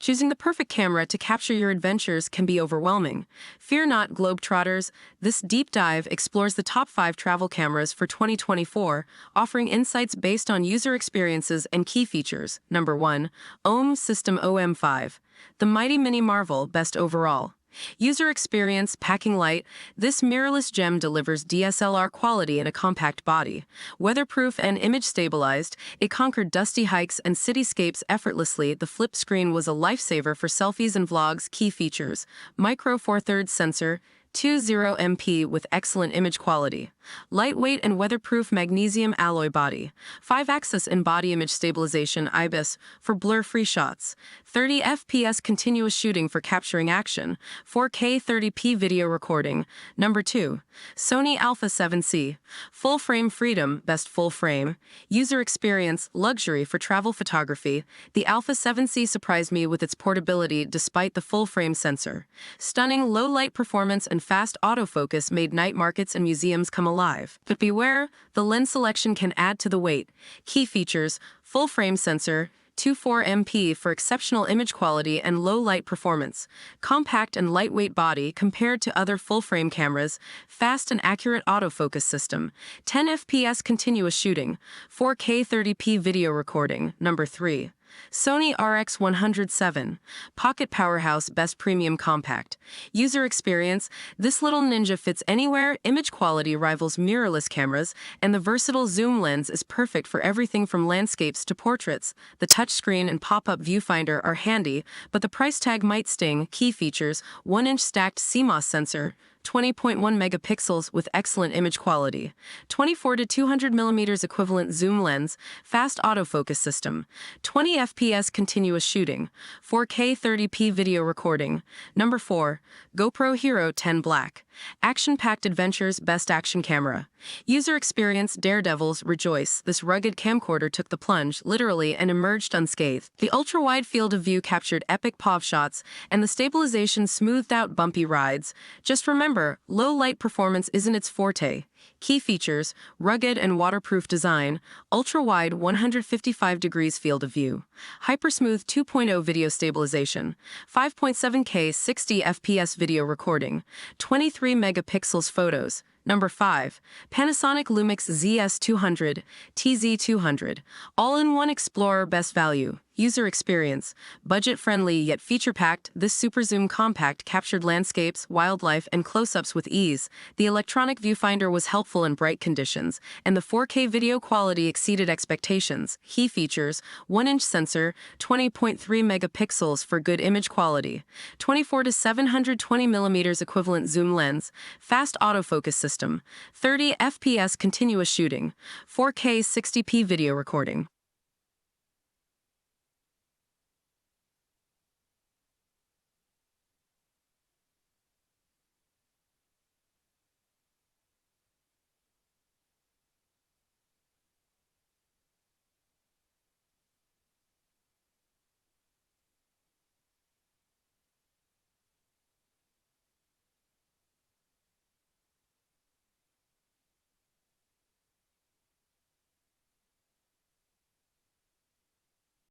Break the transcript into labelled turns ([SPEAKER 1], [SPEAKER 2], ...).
[SPEAKER 1] Choosing the perfect camera to capture your adventures can be overwhelming. Fear not, Globetrotters. This deep dive explores the top 5 travel cameras for 2024, offering insights based on user experiences and key features. Number 1. OM System OM5. The Mighty Mini Marvel, best overall. User experience, packing light, this mirrorless gem delivers DSLR quality in a compact body. Weatherproof and image stabilized, it conquered dusty hikes and cityscapes effortlessly. The flip screen was a lifesaver for selfies and vlogs. Key features: Micro Four Thirds sensor, 20 MP with excellent image quality. Lightweight and weatherproof magnesium alloy body. 5-axis in-body image stabilization IBIS for blur-free shots. 30 FPS continuous shooting for capturing action. 4K 30p video recording. Number 2. Sony Alpha 7C. Full frame freedom, best full frame. User experience, luxury for travel photography. The Alpha 7C surprised me with its portability despite the full frame sensor. Stunning low light performance and fast autofocus made night markets and museums come alive. But beware, the lens selection can add to the weight. Key features: full frame sensor, 24 MP for exceptional image quality and low light performance. Compact and lightweight body compared to other full-frame cameras. Fast and accurate autofocus system. 10 FPS continuous shooting. 4K 30p video recording. Number 3. Sony RX107. Pocket Powerhouse, best premium compact. User experience: this little ninja fits anywhere, image quality rivals mirrorless cameras, and the versatile zoom lens is perfect for everything from landscapes to portraits. The touchscreen and pop-up viewfinder are handy, but the price tag might sting. Key features: 1-inch stacked CMOS sensor, 20.1 megapixels with excellent image quality. 24 to 200 millimeters equivalent zoom lens, fast autofocus system. 20 FPS continuous shooting. 4K 30p video recording. Number 4. GoPro Hero 10 Black. Action-packed adventures, best action camera. User experience: daredevils rejoice. This rugged camcorder took the plunge, literally, and emerged unscathed. The ultra-wide field of view captured epic POV shots, and the stabilization smoothed out bumpy rides. Just remember, low light performance isn't its forte. Key features: rugged and waterproof design, ultra-wide 155 degrees field of view, hypersmooth 2.0 video stabilization, 5.7K 60 FPS video recording, 23 megapixels photos. Number 5. Panasonic Lumix ZS200, TZ200. All-in-one Explorer, best value. User experience: budget-friendly yet feature-packed, this super zoom compact captured landscapes, wildlife, and close-ups with ease. The electronic viewfinder was helpful in bright conditions, and the 4K video quality exceeded expectations. Key features: 1-inch sensor, 20.3 megapixels for good image quality, 24 to 720 millimeters equivalent zoom lens, fast autofocus system, 30 FPS continuous shooting, 4K 60p video recording.